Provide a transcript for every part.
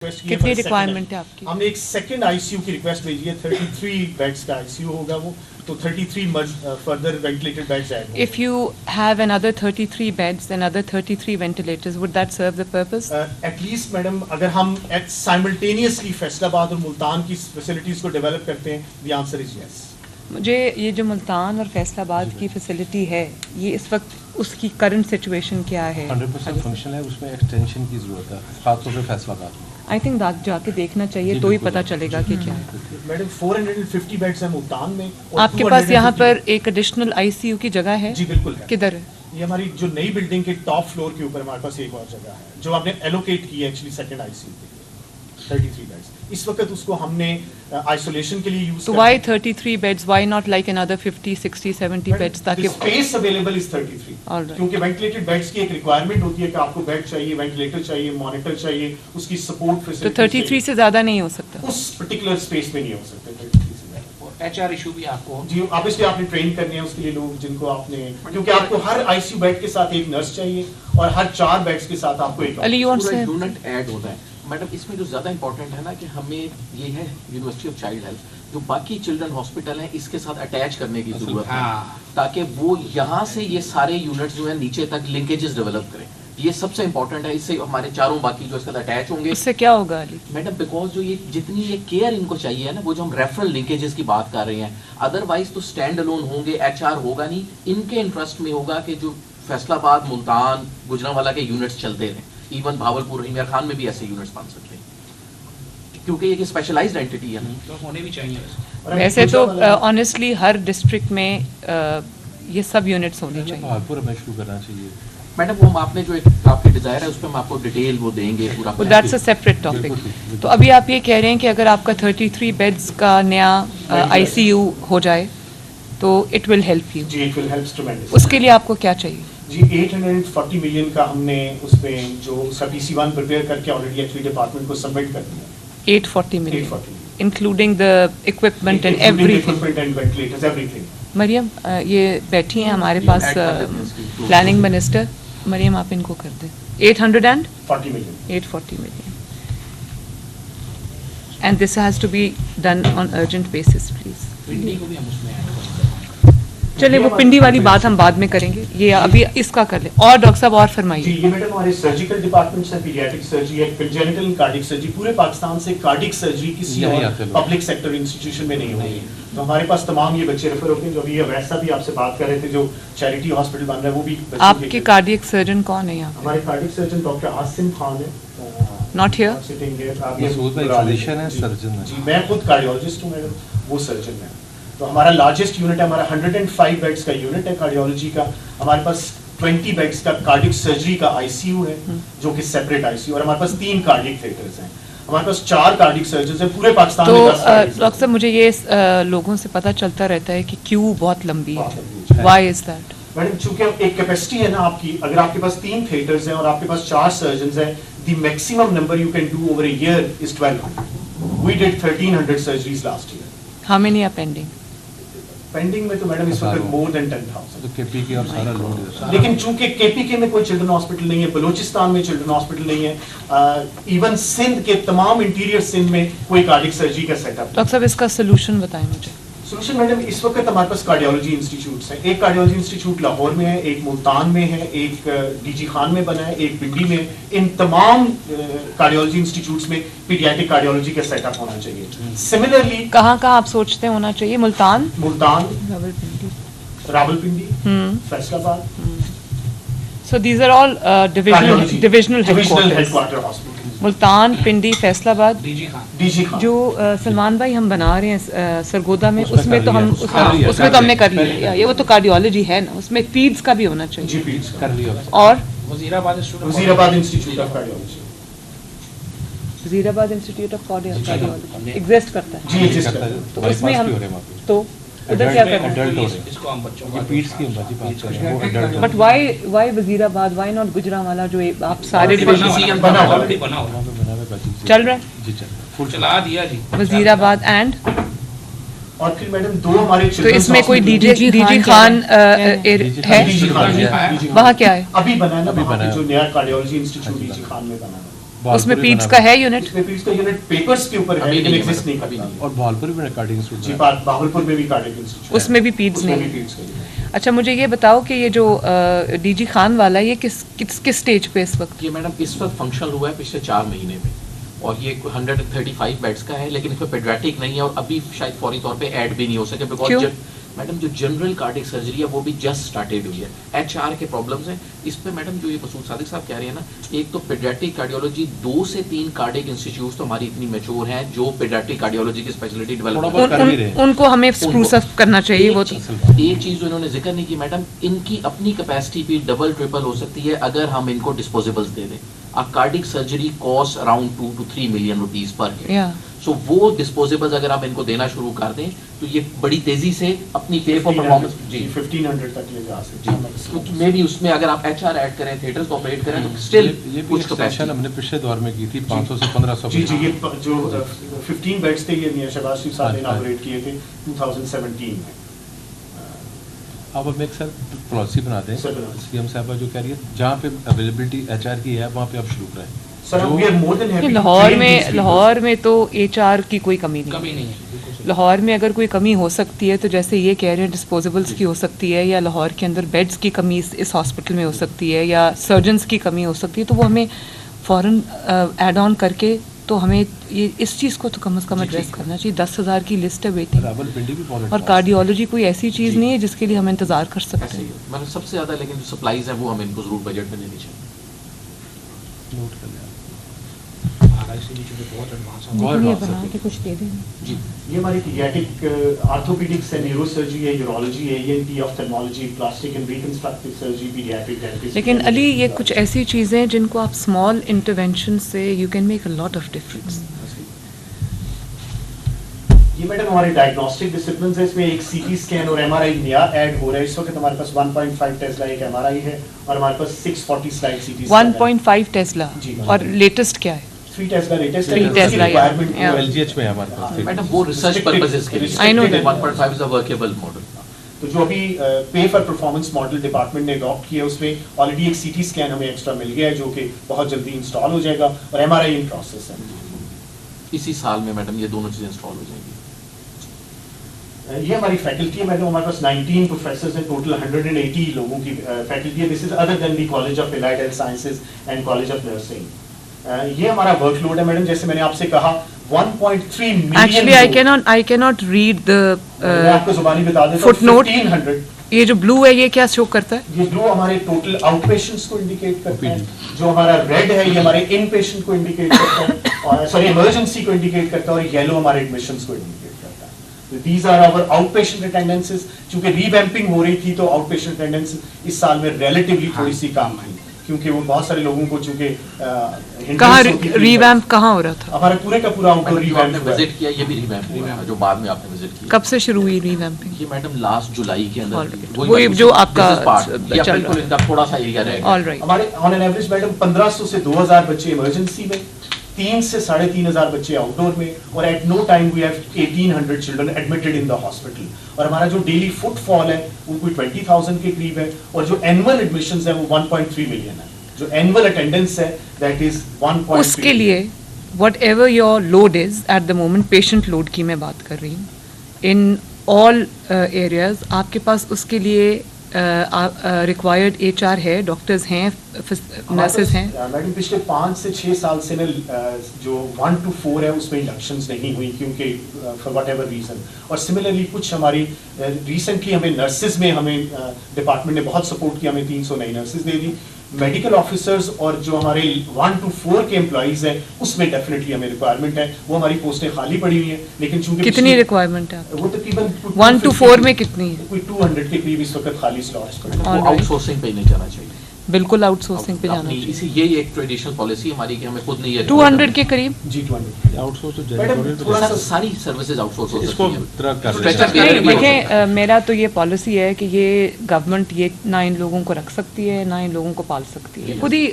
कितनी रिक्वायरमेंट है आपकी? हमने एक सेकंड आईसीयू की रिक्वेस्ट भेजी है, 33 बेड्स का आईसीयू होगा वो, तो 33 फर्दर वेंटिलेटेड बेड्स ऐड होंगे। If you have another 33 beds, another 33 ventilators, would that serve the purpose? At least madam अगर हम साइमल्टेनियसली फैसलाबाद और मुल्तान की फैसिलिटीज को डेवलप करते हैं, द आंसर इज यस। मुझे ये जो मुल्तान और फैसलाबाद की फैसिलिटी है, ये इस वक्त उसकी करंट सिचुएशन क्या है? 100% फंक्शन है, उसमें एक्सटेंशन की ज़रूरत है, खासतौर पे फैसलाबाद में। आई थिंक जाके देखना चाहिए, तो ही पता चलेगा कि क्या है। मैडम 450 बेड्स हैं मुल्तान में। आपके पास यहाँ पर एक एडिशनल आईसीयू की जगह है? जी बिल्कुल है। किधर है? ये हमारी जो नई बिल्डिंग के टॉप फ्लोर के ऊपर हमारे पास एक और जगह है जो आपने एलोकेट की है एक्चुअली सेकंड आईसीयू के लिए, 33 बेड्स। इस वक्त उसको हमने आइसोलेशन के लिए यूज तो why 33 beds, why not like another 50 60 70 beds, ताकि स्पेस अवेलेबल इज 33। क्योंकि वेंटिलेटेड बेड्स की एक रिक्वायरमेंट होती है कि आपको बेड चाहिए, वेंटिलेटर चाहिए, मॉनिटर चाहिए, उसकी सपोर्ट फैसिलिटी। तो 33 से ज्यादा नहीं हो सकता उस पर्टिकुलर स्पेस में नहीं हो सकता 33 से ज्यादा। एचआर इशू भी आपको जी ऑब्वियसली आपने ट्रेन करने हैं उसके लिए लोग जिनको आपने, क्योंकि आपको हर आईसीयू बेड के साथ एक नर्स चाहिए और हर 4 बेड्स के साथ आपको एक Ali you want say unit add होता है। मैडम इसमें जो ज़्यादा इंपॉर्टेंट है ना कि हमें ये है यूनिवर्सिटी ऑफ चाइल्ड हेल्थ, जो बाकी चिल्ड्रन हॉस्पिटल हैं इसके साथ अटैच करने की ज़रूरत है, ताकि वो यहाँ से ये सारे यूनिट्स जो है नीचे तक लिंकेजेस डेवलप करें। ये सबसे इंपॉर्टेंट है, इससे हमारे चारों बाकी जो इसके साथ अटैच होंगे। इससे क्या होगा अली? मैडम बिकॉज जो ये जितनी ये केयर इनको चाहिए है ना, वो जो हम रेफरल लिंकेजेस की बात कर रहे हैं, अदरवाइज तो स्टैंड अलोन होंगे, एचआर होगा नहीं। इनके इंटरेस्ट में होगा कि जो फैसलाबाद, मुल्तान, गुजरांवाला के यूनिट्स चलते रहे, इवन भावलपुर, इमरान खान में भी ऐसे यूनिट्स बन सकते हैं, क्योंकि ये स्पेशलाइज्ड एंटिटी है, तो होने भी चाहिए। वैसे तो ऑनेस्टली हर डिस्ट्रिक्ट में ये सब यूनिट्स होने चाहिए। भागपुर में शुरू करना चाहिए मैडम वो हम आपने जो एक आपकी डिजायर है उस पर हम आपको डिटेल वो देंगे पूरा। That's a separate topic. तो अभी आप ये कह रहे हैं कि अगर आपका 33 बेड्स का नया आईसीयू हो जाए तो इट विल हेल्प यू? जी इट विल हेल्प ट्रेमेंडसली। उसके लिए आपको क्या चाहिए? जी 840 मिलियन का हमने उसमें जो उसका PC1 प्रिपेयर करके ऑलरेडी एक्चुअली डिपार्टमेंट को सबमिट कर दिया। 840 million including the equipment and everything. Maryam ये बैठी हैं हमारे पास प्लानिंग मिनिस्टर। मरियम आप इनको कर दें 840 million and this has to be done on urgent basis please। चलिए वो पिंडी वाली बात हम बाद में करेंगे, ये अभी इसका कर ले। और डॉक्टर साहब और फरमाइए। जी ये मैडम हमारे सर्जिकल डिपार्टमेंट्स हैं, पीडियाट्रिक सर्जरी है, जेनिटल एंड कार्डिक सर्जरी। पूरे पाकिस्तान से कार्डिक सर्जरी किसी और पब्लिक सेक्टर इंस्टीट्यूशन में नहीं होगी, तो हमारे पास तमाम ये बच्चे रेफर होते हैं। जो अभी वैसा भी आपसे बात कर रहे थे, जो चैरिटी हॉस्पिटल बन रहा है वो भी। आपके कार्डियक सर्जन कौन है यहाँ? हमारे cardiac surgeon doctor Asim Khan है। Not here. जी मैं खुद कार्डियोलॉजिस्ट हूँ मैडम, वो सर्जन है। तो हमारा लार्जेस्ट यूनिट है, हमारा 105 बेड्स का यूनिट है कार्डियोलॉजी का। हमारे पास 20 बेड्स का कार्डिक सर्जरी का आईसीयू है जो कि सेपरेट आईसीयू, और हमारे पास 3 कार्डिक थिएटर्स हैं। हमारे पास 4 कार्डिक सर्जन्स हैं पूरे पाकिस्तान में। तो डॉक्टर मुझे ये लोगों से पता चलता रहता है कि क्यू बहुत लंबी है, व्हाई इज दैट? मैडम चूंकि एक कैपेसिटी है ना आपकी, अगर आपके पास 3 थिएटर्स हैं और आपके पास 4 सर्जन्स हैं, the maximum number you can do over a year is 1200। We did 1300 surgeries last year. How many are pending? Pending में तो मैडम इस वक्त मोर देन 10,000। तो केपीके और सारा लोड है। लेकिन चूंकि केपीके में कोई चिल्ड्रन हॉस्पिटल नहीं है, बलूचिस्तान में चिल्ड्रन हॉस्पिटल नहीं है, इवन सिंध के तमाम इंटीरियर सिंध में कोई कार्डिक सर्जरी का सेटअप। डॉक्टर साहब इसका सोल्यूशन बताएं मुझे। सोल्यूशन मैडम इस वक्त हमारे पास कार्डियोलॉजी इंस्टीट्यूट्स हैं। एक कार्डियोलॉजी इंस्टीट्यूट लाहौर में है, एक मुल्तान में है, एक डीजी खान में बना है, एक पिंडी में। इन तमाम कार्डियोलॉजी इंस्टीट्यूट्स में पीडियाट्रिक कार्डियोलॉजी का सेटअप होना चाहिए। सिमिलरली कहाँ होना चाहिए? Multan, Rawalpindi, Faisalabad. So these are all divisional headquarter hospitals। Multan, Pindi, Faisalabad, DG Khan. जो सलमान भाई हम बना रहे हैं सरगोदा में, उसमें तो हम उसमें तो हमने कर लिया। ये वो तो कार्डियोलॉजी है ना, उसमें पीड्स का भी होना चाहिए। जी पीड्स कर लिया। और Wazirabad institute of cardiology. Wazirabad institute of cardiology exist करता है। जी एग्जिस्ट करता है। तो उसमें हम तो इधर क्या करना है? इसको हम बच्चों ये पीड्स की बात कर रहे हैं, वो adult. But why Wazirabad, why not Gujranwala, जो आप सारे डिवीजन बना हुआ चल रहा है? जी चल फुल चला दिया जी। वजीराबाद एंड और फिर मैडम 2 हमारे तो इसमें कोई डीजी खान है? वहाँ क्या है? अभी बना है ना, जो नया कार्डियोलॉजी इंस्टीट्यूट डीजी खान में बना है। اس میں پیڈس کا ہے یونٹ؟ اس میں پیڈس کا یونٹ پیپرز کے اوپر ہے ابھی لیکن نہیں ہے ایگزسٹ نہیں ابھی کرتا. نہیں. اور بھاولپور میں کارڈنگ انسٹیٹیوٹ جی ہے. بہاولپور میں بھی کارڈک انسٹیٹیوٹ اس میں بھی پیڈس نہیں ہے. پیڈس کا unit. اچھا مجھے یہ بتاؤ کہ یہ جو ڈی جی خان والا ہے یہ کس سٹیج پہ اس وقت؟ یہ میڈم اس وقت فنکشنل ہوا ہے پچھلے 4 مہینے میں اور یہ 135 بیڈس کا ہے لیکن اس میں پیڈیاٹرک نہیں ہے اور ابھی شاید فوری طور پہ ایڈ بھی نہیں ہو سکے کیوں؟ بیکاز میڈم جو جنرل کارڈک سرجری ہے وہ بھی جسٹ سٹارٹیڈ ہوئی ہے. ایچ آر کے پرابلمس ہیں اس پہ میڈم. جو یہ مسعود صادق صاحب کہہ رہے ہیں نا, ایک تو پیڈیاٹرک کارڈیولوجی 2 سے 3 کارڈک انسٹیٹیوٹس تو ہماری اتنی میچور ہیں جو پیڈیاٹرک کارڈیولوجی کی اسپیشلٹی ڈیولپ تھوڑا بہت کر بھی رہے ہیں. ان کو ہمیں اسپروس اپ کرنا چاہیے. وہ ایک چیز جو انہوں نے ذکر نہیں کی میڈم, ان کی اپنی کیپیسٹی بھی ڈبل ٹرپل ہو سکتی ہے اگر ہم ان کو ڈسپوزیبلس دے دیں. Cardiac surgery cost around 2 to 3 million rupees پر ہے. سو وہ ڈسپوزیبلز اگر آپ ان کو دینا شروع کر دیں تو یہ بڑی تیزی سے اپنی پے فار پرفارمنس 1500 تک لے جا سکتے ہیں. میں بھی اس میں اگر آپ ایچ آر ایڈ کریں, تھیٹرز کو آپریٹ کریں تو اسٹل یہ بھی کچھ ایکسٹینشن ہم نے پچھلے دور میں کی تھی 500 سے 1500. جی یہ جو 15 بیڈس تھے یہ میاں شہباز شریف صاحب نے اناگوریٹ کیے تھے 2017 میں. اب ہم ایک سر پالیسی بنا دیں سی ایم صاحبہ جو کہہ رہی ہے جہاں پہ اویلیبلٹی ایچ آر کی ہے وہاں پہ آپ شروع کریں. لاہور میں تو ایچ آر کی کوئی کمی نہیں ہے. لاہور میں اگر کوئی کمی ہو سکتی ہے تو جیسے یہ کہہ رہے ہیں ڈسپوزیبلس کی ہو سکتی ہے, یا لاہور کے اندر بیڈس کی کمی اس ہاسپٹل میں ہو سکتی ہے, یا سرجنس کی کمی ہو سکتی ہے, تو وہ ہمیں فوراً ایڈ آن کر کے تو ہمیں یہ اس چیز کو تو کم از کم ایڈریس کرنا چاہیے. 10,000 کی لسٹ ہے ویٹنگ, اور کارڈیولوجی کوئی ایسی چیز نہیں ہے جس کے لیے ہم انتظار کر سکتے ہیں. مطلب سب سے زیادہ لیکن جو سپلائیز ہیں وہ ہمیں ان کو ضرور بجٹ میں دینی چاہیے. نوٹ کر لیں. لیکن یہ بنا کے کچھ دے دیں. جی یہ ہماری پیڈیاٹرک آرتھوپیڈکس ہے, نیورو سرجری ہے, یورولوجی ہے, ENT ophthalmology, plastic and reconstructive surgery, paediatric dentist. لیکن علی یہ کچھ ایسی چیزیں جن کو آپ اسمال انٹرونشن سے you can make a lot of difference. یہ میڈم ہمارے ڈائگنوسٹک ڈسپلنس ہے, اس میں ایک سی ٹی اسکین اور ایم آر آئی نیا ایڈ ہو رہا ہے. اس وقت ہمارے پاس 1.5 ٹیسلا ایک ایم آر آئی ہے اور ہمارے پاس 640 سلائڈ سی ٹی 1.5 ٹیسلا اور لیٹسٹ کیا ہے؟ 3 ٹیسلا لیٹسٹ ہے. 3 ٹیسلا ایل جی ایچ میں ہمارے پاس میڈم وہ ریسرچ پرپزز کے لیے. I know that. 1.5 is a workable model. تو جو ابھی pay for performance model department نے اڈاپٹ کیا ہے اس میں آلریڈی ایک سی ٹی اسکین ہمیں ایکسٹرا مل گیا ہے جو کہ بہت جلدی انسٹال ہو جائے گا, اور M R I in process ہے. اسی سال میں میڈم یہ دونوں چیزیں انسٹال ہو جائیں گی. یہ ہماری فیکلٹی ہے میڈم, ہمارے پاس 19 پروفیسرز ہیں, ٹوٹل 180 لوگوں کی فیکلٹی ہے. This is other than the college of allied health sciences and college of nursing. یہ ہمارا ورک لوڈ ہے میڈم, جیسے میں نے آپ سے کہا 1.3 million. Actually I cannot read the میں آپ کو زبانی بتا دیتا ہوں. footnote. 1500 یہ جو بلو ہے یہ کیا شو کرتا ہے؟ یہ بلو ہمارے ٹوٹل آؤٹ پیشنٹس کو انڈیکیٹ کرتا ہے. جو ہمارا ریڈ ہے یہ ہمارے ان پیشنٹ کو انڈیکیٹ کرتا ہے, اور سوری ایمرجنسی کو انڈیکیٹ کرتا ہے, اور یلو ہمارے ایڈمیشنز کو انڈیکیٹ کرتا ہے. These are our outpatient attendances. چونکہ ریویمپنگ ہو رہی تھی تو آؤٹ پیشنٹ اٹینڈنس اس سال میں ریلیٹیولی تھوڑی سی کم تھی, کیونکہ وہ بہت سارے لوگوں کو چونکہ کہاں ریویمپ کہاں ہو رہا تھا؟ ہمارا پورے کا پورا آؤٹ ڈور ریویمپ وزٹ کیا, یہ بھی ریویمپ ہوا ہے جو بعد میں آپ نے وزٹ کیا. کب سے شروع ہوئی ریویمپنگ؟ یہ میڈم لاسٹ جولائی کے اندر وہی جو آپ کا بالکل ان کا تھوڑا سا ایریا رہے گا. All right. ہمارے آن این ایوریج میڈم 1500 سے 2000 بچے ایمرجنسی میں, 3 سے 3500 بچے آؤٹ ڈور میں, اور at no time we have 1800 children admitted in the hospital. اور ہمارا جو ڈیلی فٹ فال ہے وہ کوئی 20,000 کے قریب ہے, اور جو اینول ایڈمیشنز ہیں وہ 1.3 ملین ہے. جو اینول اٹینڈنس ہے دیٹ از 1.3. اس کے لیے whatever your load is at the moment, patient load کی میں بات کر رہی ہوں, ان آل ایریاز آپ کے پاس اس کے لیے ریکوائرڈ ایچ آر ہے, ڈاکٹرز ہیں, نرسز ہیں؟ میڈم پچھلے 5 سے 6 سال سے جو 1 to 4 ہے اس میں انڈکشنز نہیں ہوئی کیونکہ فار واٹ ایور ریزن. اور سملرلی کچھ ہماری ریسنٹلی ہمیں نرسز میں ہمیں ڈپارٹمنٹ نے بہت سپورٹ کیا, ہمیں 300 نئی نرسز دے دی. میڈیکل آفیسرز اور جو ہمارے 1 to 4 کے امپلائیز ہیں اس میں ڈیفینیٹلی ہمیں ریکوائرمنٹ ہے. وہ ہماری پوسٹیں خالی پڑی ہوئی ہیں, لیکن چونکہ کتنی ریکوائرمنٹ ہے؟ وہ تقریباً 1 to 4 میں کتنی ہے؟ کوئی 200 کے قریب اس وقت خالی سلاٹس پڑے. وہ آؤٹ سورسنگ پہ نہیں جانا چاہیے, بالکل آؤٹ سورسنگ پہ جانا چاہیے. اسی یہ ایک ٹریڈیشنل پالیسی ہماری کہ ہمیں خود نہیں ہے 200 کے قریب. جی 200 آؤٹ سورس میڈم ساری سروسز آؤٹ سورس ہو اس کو سکتی ہیں. کر نہیں دیکھیں, میرا تو یہ پالیسی ہے کہ یہ گورنمنٹ یہ نہ ان لوگوں کو رکھ سکتی ہے نہ ان لوگوں کو پال سکتی ہے. خود ہی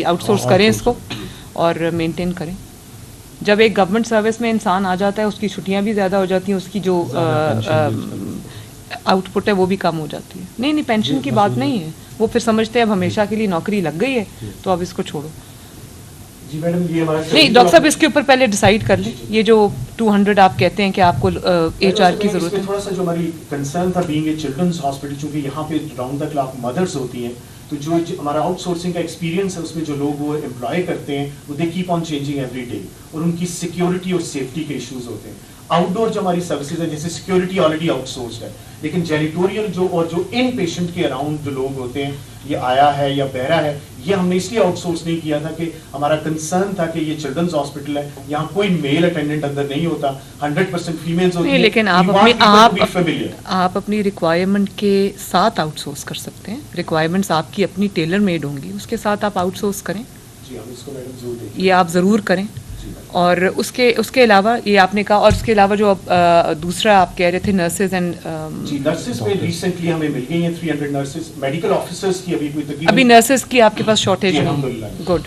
آؤٹ سورس کریں اس کو اور مینٹین کریں. جب ایک گورنمنٹ سروس میں انسان آ جاتا ہے اس کی چھٹیاں بھی زیادہ ہو جاتی ہیں, اس کی جو آؤٹ پٹ ہے وہ بھی کم ہو جاتی ہے. نہیں پینشن کی بات نہیں ہے, وہ پھر سمجھتے ہیں اب ہمیشہ کے لیے نوکری لگ گئی ہے تو اب اس کو چھوڑو. जी मैडम, ये हमारा नहीं डॉक्टर साहब, इसके ऊपर पहले डिसाइड कर लें, ये जो 200 आप कहते हैं कि आपको HR की ज़रूरत है। थोड़ा सा जो हमारी कंसर्न था बीइंग ए चिल्ड्रंस हॉस्पिटल, चूंकि यहाँ पे राउंड द क्लॉक मदर्स होती हैं, तो जो हमारा आउटसोर्सिंग का एक्सपीरियंस है उसमें जो लोग वो एम्प्लॉय करते हैं वो they keep on changing every day, और उनकी सिक्योरिटी और सेफ्टी के इश्यूज होते हैं। आउटडोर जो हमारी सर्विसेज है, जैसे सिक्योरिटी ऑलरेडी आउटसोर्स्ड है, लेकिन जेनिटोरियल जो और जो इन पेशेंट के अराउंड जो लोग होते हैं, ये आया है या बहरा है, ये हमने इसलिए आउटसोर्स नहीं किया था कि हमारा कंसर्न था कि ये चिल्ड्रंस हॉस्पिटल है, यहाँ कोई मेल अटेंडेंट अंदर नहीं होता, 100% फीमेल्स होती नहीं, हैं। लेकिन आप अपनी रिक्वायरमेंट के साथ आउटसोर्स कर सकते हैं। रिक्वायरमेंट्स आपकी अपनी टेलर मेड होंगी, उसके साथ आप आउटसोर्स करें। जी, हम इसको मैडम जरूर देखेंगे। ये आप ज़रूर करें। और उसके अलावा ये आपने कहा, और उसके अलावा जो दूसरा आप कह रहे थे नर्सेज एंड जी, नर्सेज में रिसेंटली हमें मिल गई हैं 300 नर्सेज। मेडिकल ऑफिसर्स की अभी कोई तकरीबन अभी नर्सेज की आपके पास शॉर्टेज जी, है? अल्हम्दुलिल्लाह। गुड।